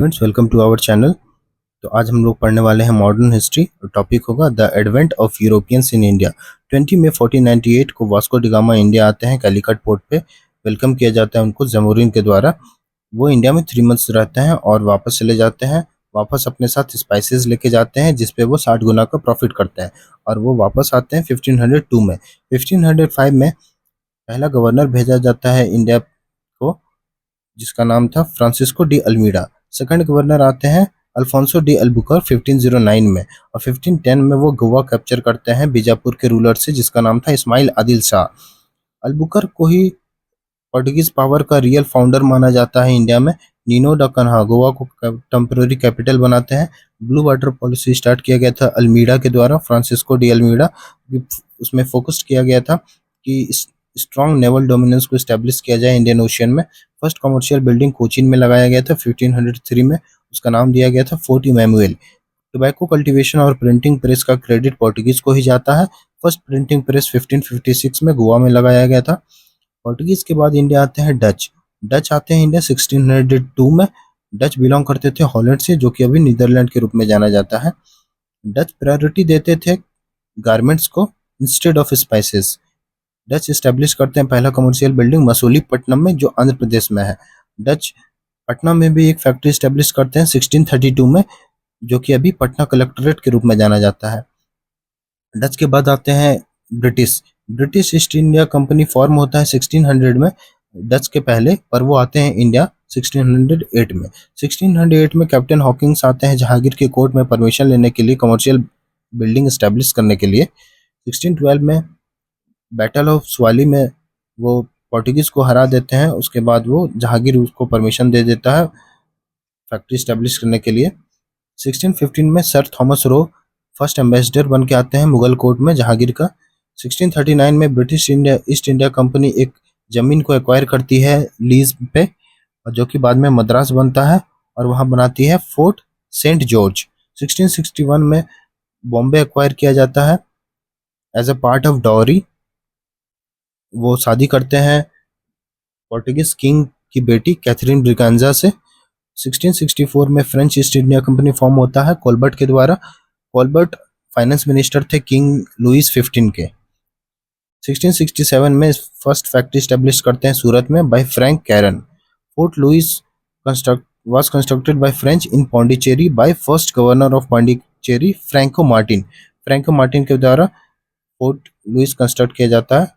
Friends, welcome to our channel. तो आज हम लोग पढ़ने वाले हैं मॉडर्न हिस्ट्री और टॉपिक होगा the advent of Europeans in India. 20 मई 1498 को वास्को डी गामा इंडिया आते हैं। कैलिकट पोर्ट पे वेलकम किया जाता है उनको जमोरिन के द्वारा। वो इंडिया में 3 मंथ्स रहते हैं और वापस चले जाते हैं। वापस अपने साथ स्पाइसेस लेके जाते हैं जिसपे वो 60 गुना का प्रॉफिट करते हैं और वो वापस आते हैं 1502 में। 1505 में पहला गवर्नर भेजा जाता है इंडिया को, जिसका नाम था Francisco de Almeida. Second governor आते हैं अल्फोंसो डी अल्बुकर 1509 में, और 1510 में वो गोवा कैप्चर करते हैं बीजापुर के रूलर से जिसका नाम था इस्माइल आदिल शाह। अल्बुकर को ही पोर्टुगीज पावर का रियल फाउंडर माना जाता है इंडिया में। नीनो डा कन्हा गोवा को टेम्पररी कैपिटल बनाते हैं। ब्लू वाटर पॉलिसी स्टार्ट किया गया था अल्मीडा के द्वारा, फ्रांसिस्को डी अल्मीडा। उसमें फोकस्ड किया गया था कि स्ट्रॉन्ग नेवल डोमिनेंस को स्टैब्लिश किया जाए इंडियन ओशियन में। फर्स्ट कमर्शियल बिल्डिंग कोचीन में लगाया गया था 1503 में। उसका नाम दिया गया था फोर्ट इमैनुएल। टोबैको कल्टीवेशन और प्रिंटिंग प्रेस का क्रेडिट पोर्टुगीज को ही जाता है। फर्स्ट प्रिंटिंग प्रेस 1556 में गोवा में लगाया गया था। पोर्टुगीज के बाद इंडिया आते हैं डच। डच आते हैं इंडिया 1602 में। डच बिलोंग करते थे हॉलैंड से, जो कि अभी नीदरलैंड के रूप में जाना जाता है। डच प्रायोरिटी देते थे गारमेंट्स को instead of spices. Dutch establish करते हैं पहला कमर्शियल बिल्डिंग मसूलीपट्टनम में, जो आंध्र प्रदेश में है। डच पटना में भी एक फैक्ट्री स्टैब्लिश करते हैं 1632 में, जो कि अभी पटना कलेक्टरेट के रूप में जाना जाता है। डच के बाद आते हैं British. British east India company form होता है 1600 में, डच के पहले, पर वो आते हैं इंडिया 1608 में। 1608 में कैप्टन हॉकिंग्स आते हैं जहांगीर के कोर्ट में परमिशन लेने के लिए कमर्शियल बिल्डिंग स्टैब्लिश करने के लिए। 1612 में बैटल ऑफ स्वाली में वो पोर्टुगीज को हरा देते हैं। उसके बाद वो जहांगीर उसको परमिशन दे देता है फैक्ट्री स्टैब्लिश करने के लिए। 1615 में sir Thomas row first ambassador बन के आते हैं मुगल कोर्ट में जहांगीर का। 1639 में British India east India company एक जमीन को एक्वायर करती है लीज पे, और जो कि बाद में मद्रास बनता है, और वहां बनाती है फोर्ट सेंट जॉर्ज। 1661 में बॉम्बे एक्वायर किया जाता है as a part of dowry. वो शादी करते हैं पोर्टुगीज किंग की बेटी कैथरीन ब्रिगांजा से। 1664 में French east India company form होता है कोलबर्ट के द्वारा। कोलबर्ट फाइनेंस मिनिस्टर थे किंग लुइस 15 के। 1667 में फर्स्ट फैक्ट्री स्टैब्लिश करते हैं सूरत में by Frank Caron. Fort Louis was constructed by French in Pondicherry by first governor of Pondicherry Franco Martin. Franco Martin के द्वारा फोर्ट लुइस कंस्ट्रक्ट किया जाता है